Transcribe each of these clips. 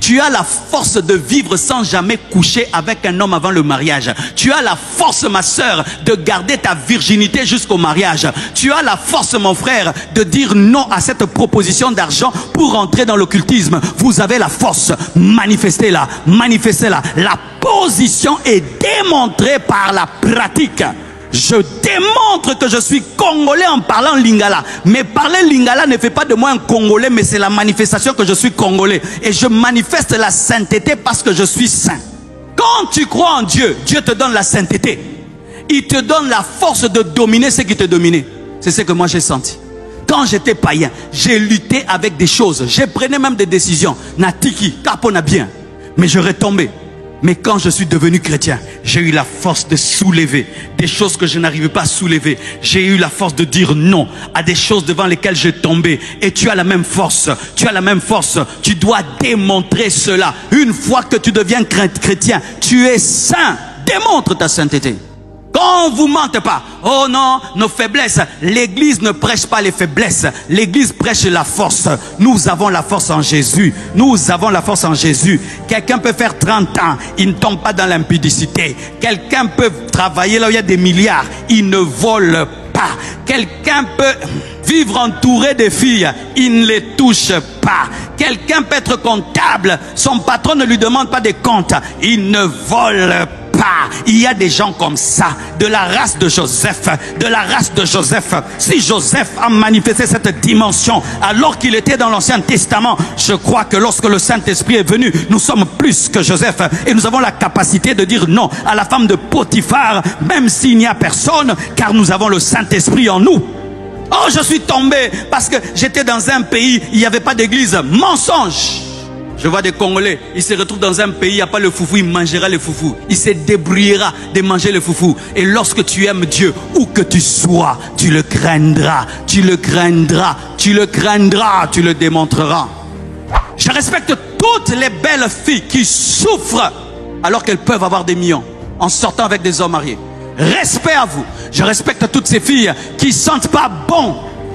Tu as la force de vivre sans jamais coucher avec un homme avant le mariage. Tu as la force, ma sœur, de garder ta virginité jusqu'au mariage. Tu as la force, mon frère, de dire non à cette proposition d'argent pour entrer dans l'occultisme. Vous avez la force. Manifestez-la. Manifestez-la. La position est démontrée par la pratique. Je démontre que je suis congolais en parlant lingala. Mais parler lingala ne fait pas de moi un congolais, mais c'est la manifestation que je suis congolais. Et je manifeste la sainteté parce que je suis saint. Quand tu crois en Dieu, Dieu te donne la sainteté. Il te donne la force de dominer ce qui te dominait. C'est ce que moi j'ai senti. Quand j'étais païen, j'ai lutté avec des choses. J'ai pris même des décisions. Natiki, capona bien. Mais je retombais. Mais quand je suis devenu chrétien, j'ai eu la force de soulever des choses que je n'arrivais pas à soulever. J'ai eu la force de dire non à des choses devant lesquelles j'ai tombé. Et tu as la même force. Tu as la même force. Tu dois démontrer cela. Une fois que tu deviens chrétien, tu es saint. Démontre ta sainteté. Quand on ne vous mente pas, oh non, nos faiblesses, l'église ne prêche pas les faiblesses, l'église prêche la force. Nous avons la force en Jésus, nous avons la force en Jésus. Quelqu'un peut faire 30 ans, il ne tombe pas dans l'impudicité. Quelqu'un peut travailler là où il y a des milliards, il ne vole pas. Quelqu'un peut vivre entouré de filles, il ne les touche pas. Quelqu'un peut être comptable, son patron ne lui demande pas des comptes, il ne vole pas. Il y a des gens comme ça, de la race de Joseph, de la race de Joseph. Si Joseph a manifesté cette dimension alors qu'il était dans l'Ancien Testament, je crois que lorsque le Saint-Esprit est venu, nous sommes plus que Joseph et nous avons la capacité de dire non à la femme de Potiphar, même s'il n'y a personne, car nous avons le Saint-Esprit en nous. Oh, je suis tombé parce que j'étais dans un pays, il n'y avait pas d'église. Mensonge. Je vois des Congolais, ils se retrouvent dans un pays, il n'y a pas le foufou, il mangera le foufou. Il se débrouillera de manger le foufou. Et lorsque tu aimes Dieu, où que tu sois, tu le craindras, tu le craindras, tu le craindras, tu le démontreras. Je respecte toutes les belles filles qui souffrent alors qu'elles peuvent avoir des millions en sortant avec des hommes mariés. Respect à vous. Je respecte toutes ces filles qui ne sentent pas bon.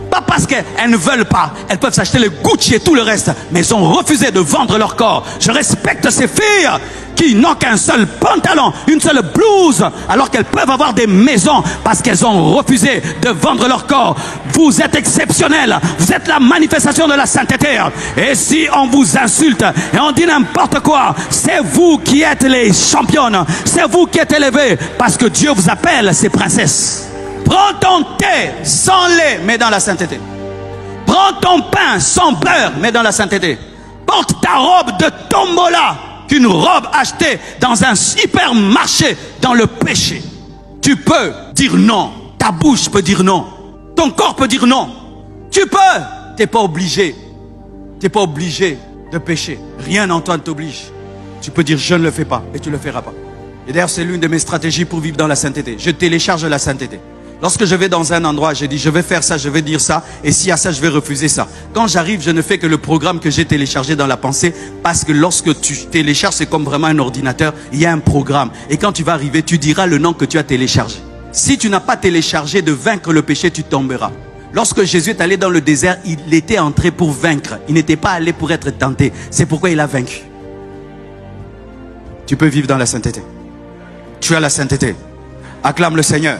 Pas parce qu'elles ne veulent pas, elles peuvent s'acheter le Gucci et tout le reste, mais elles ont refusé de vendre leur corps. Je respecte ces filles qui n'ont qu'un seul pantalon, une seule blouse, alors qu'elles peuvent avoir des maisons parce qu'elles ont refusé de vendre leur corps. Vous êtes exceptionnels, vous êtes la manifestation de la sainteté. Et si on vous insulte et on dit n'importe quoi, c'est vous qui êtes les championnes, c'est vous qui êtes élevés, parce que Dieu vous appelle ces princesses. Prends ton thé sans lait, mais dans la sainteté. Prends ton pain sans beurre, mais dans la sainteté. Porte ta robe de tombola, qu'une robe achetée dans un hypermarché, dans le péché. Tu peux dire non. Ta bouche peut dire non. Ton corps peut dire non. Tu peux. Tu n'es pas obligé. Tu n'es pas obligé de pécher. Rien en toi ne t'oblige. Tu peux dire je ne le fais pas et tu ne le feras pas. Et d'ailleurs, c'est l'une de mes stratégies pour vivre dans la sainteté. Je télécharge la sainteté. Lorsque je vais dans un endroit, je dis je vais faire ça, je vais dire ça, et s'il y a ça, je vais refuser ça. Quand j'arrive, je ne fais que le programme que j'ai téléchargé dans la pensée, parce que lorsque tu télécharges, c'est comme vraiment un ordinateur, il y a un programme. Et quand tu vas arriver, tu diras le nom que tu as téléchargé. Si tu n'as pas téléchargé de vaincre le péché, tu tomberas. Lorsque Jésus est allé dans le désert, il était entré pour vaincre. Il n'était pas allé pour être tenté. C'est pourquoi il a vaincu. Tu peux vivre dans la sainteté. Tu as la sainteté. Acclame le Seigneur.